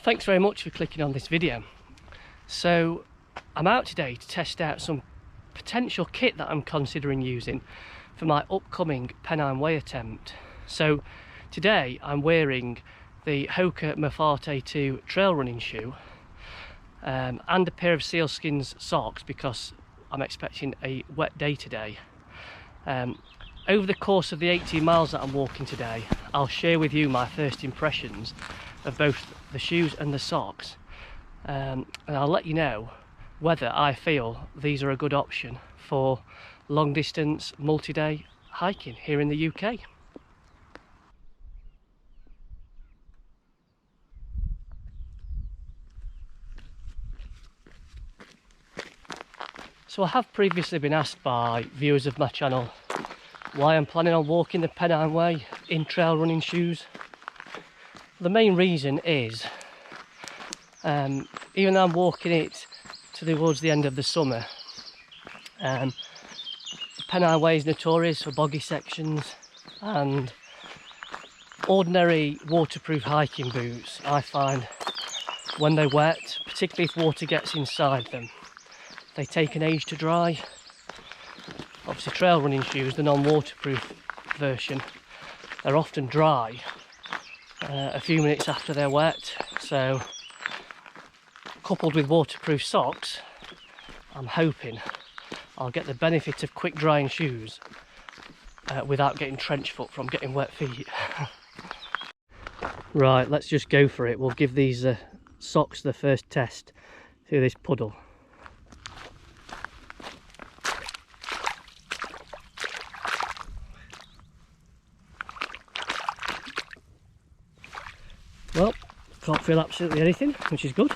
Thanks very much for clicking on this video. So I'm out today to test out some potential kit that I'm considering using for my upcoming Pennine Way attempt. So today I'm wearing the HOKA Mafate 2 trail running shoe and a pair of sealskins socks because I'm expecting a wet day today. Over the course of the 18 miles that I'm walking today, I'll share with you my first impressions of both the shoes and the socks, and I'll let you know whether I feel these are a good option for long distance multi-day hiking here in the UK. So I have previously been asked by viewers of my channel why I'm planning on walking the Pennine Way in trail running shoes. The main reason is, even though I'm walking it towards the end of the summer, the Pennine Way is notorious for boggy sections, and ordinary waterproof hiking boots, I find when they're wet, particularly if water gets inside them, they take an age to dry. Obviously trail running shoes, the non-waterproof version, they're often dry a few minutes after they're wet. So coupled with waterproof socks, I'm hoping I'll get the benefit of quick drying shoes without getting trench foot from getting wet feet. Right, let's just go for it. We'll give these socks the first test through this puddle. Well, can't feel absolutely anything, which is good.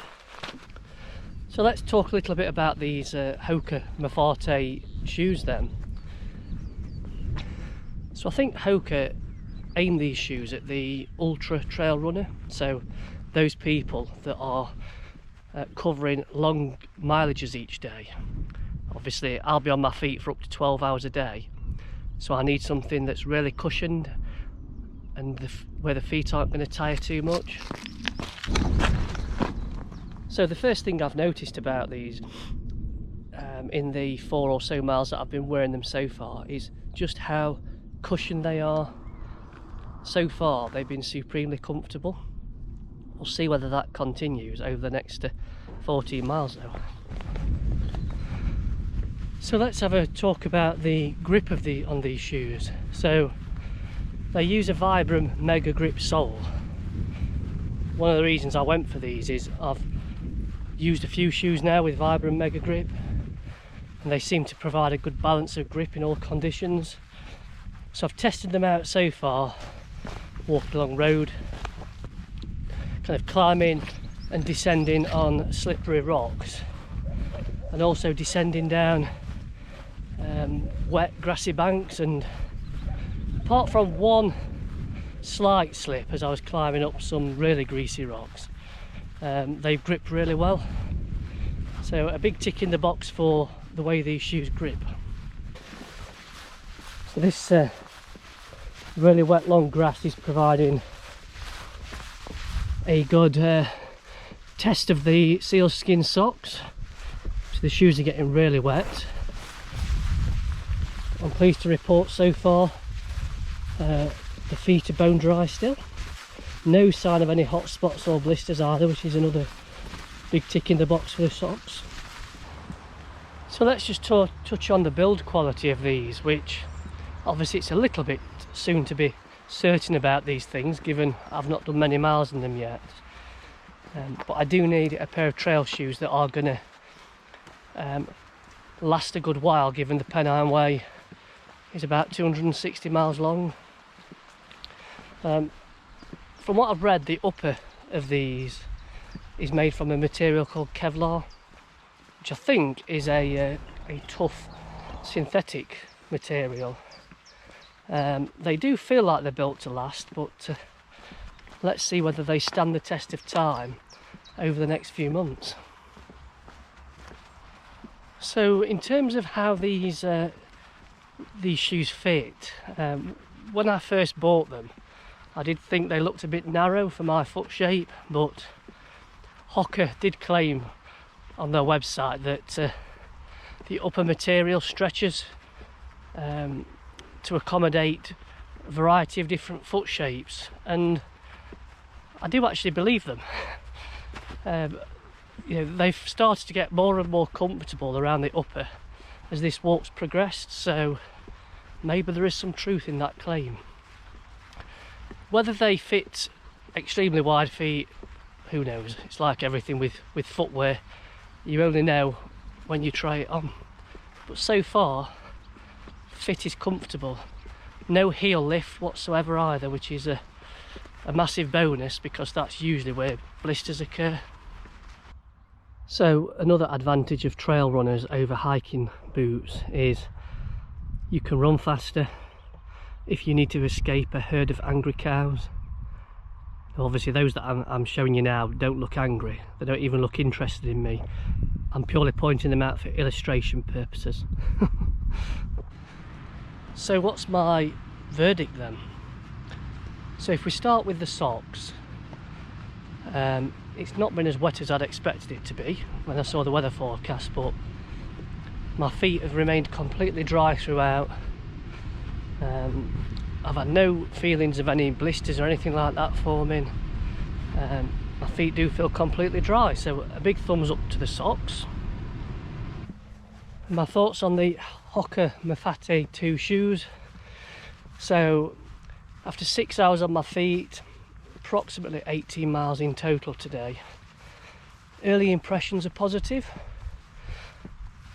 So let's talk a little bit about these HOKA Mafate shoes then. So I think HOKA aim these shoes at the ultra trail runner, so those people that are covering long mileages each day. Obviously I'll be on my feet for up to 12 hours a day, so I need something that's really cushioned and where the feet aren't going to tire too much. So the first thing I've noticed about these in the 4 or so miles that I've been wearing them so far is just how cushioned they are. So far they've been supremely comfortable. We'll see whether that continues over the next 14 miles though. So let's have a talk about the grip on these shoes. So they use a Vibram Mega Grip sole. One of the reasons I went for these is I've used a few shoes now with Vibram Mega Grip, and they seem to provide a good balance of grip in all conditions. So I've tested them out so far, walking along road, kind of climbing and descending on slippery rocks, and also descending down wet grassy banks, and apart from one slight slip as I was climbing up some really greasy rocks, they've gripped really well. So a big tick in the box for the way these shoes grip. So this really wet long grass is providing a good test of the sealskin socks. So the shoes are getting really wet. I'm pleased to report so far the feet are bone dry still. No sign of any hot spots or blisters either, which is another big tick in the box for the socks. So let's just touch on the build quality of these, which obviously it's a little bit soon to be certain about these things, given I've not done many miles in them yet. But I do need a pair of trail shoes that are going to last a good while, given the Pennine Way is about 260 miles long. From what I've read, the upper of these is made from a material called Kevlar, which I think is a tough synthetic material. They do feel like they're built to last, but let's see whether they stand the test of time over the next few months. So in terms of how these shoes fit, when I first bought them I did think they looked a bit narrow for my foot shape, but HOKA did claim on their website that the upper material stretches to accommodate a variety of different foot shapes, and I do actually believe them. You know, they've started to get more and more comfortable around the upper as this walk's progressed, so maybe there is some truth in that claim. Whether they fit extremely wide feet, who knows? It's like everything with footwear, you only know when you try it on. But so far, fit is comfortable. No heel lift whatsoever either, which is a massive bonus, because that's usually where blisters occur. So another advantage of trail runners over hiking boots is you can run faster if you need to escape a herd of angry cows. Obviously those that I'm showing you now don't look angry, they don't even look interested in me. I'm purely pointing them out for illustration purposes. So what's my verdict then? So if we start with the socks, it's not been as wet as I'd expected it to be when I saw the weather forecast, but my feet have remained completely dry throughout. I've had no feelings of any blisters or anything like that forming. My feet do feel completely dry, so a big thumbs up to the socks. My thoughts on the HOKA Mafate 2 shoes. So after 6 hours on my feet, approximately 18 miles in total today, early impressions are positive.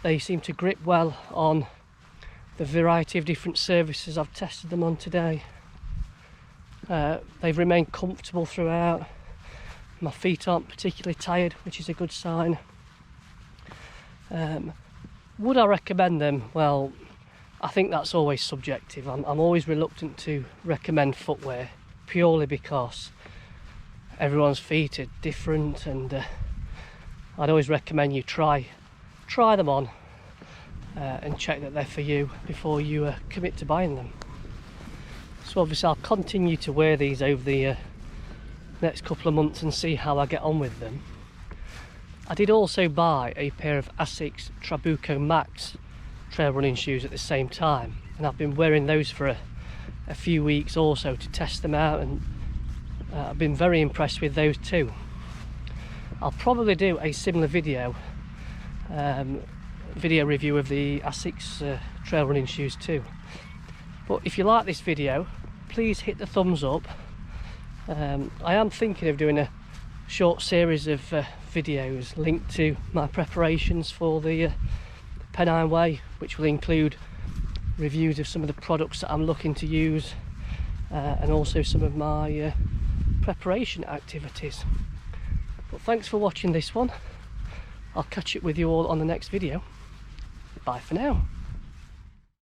They seem to grip well on the variety of different surfaces I've tested them on today. They've remained comfortable throughout. My feet aren't particularly tired, which is a good sign. Would I recommend them? Well, I think that's always subjective. I'm always reluctant to recommend footwear, purely because everyone's feet are different, and I'd always recommend you try them on and check that they're for you before you commit to buying them. So obviously I'll continue to wear these over the next couple of months and see how I get on with them. I did also buy a pair of Asics Trabuco Max trail running shoes at the same time, and I've been wearing those for a few weeks also to test them out, and I've been very impressed with those too. I'll probably do a similar video review of the Asics trail running shoes too. But if you like this video, please hit the thumbs up. I am thinking of doing a short series of videos linked to my preparations for the Pennine Way, which will include reviews of some of the products that I'm looking to use, and also some of my preparation activities. But thanks for watching this one. I'll catch up with you all on the next video. Bye for now.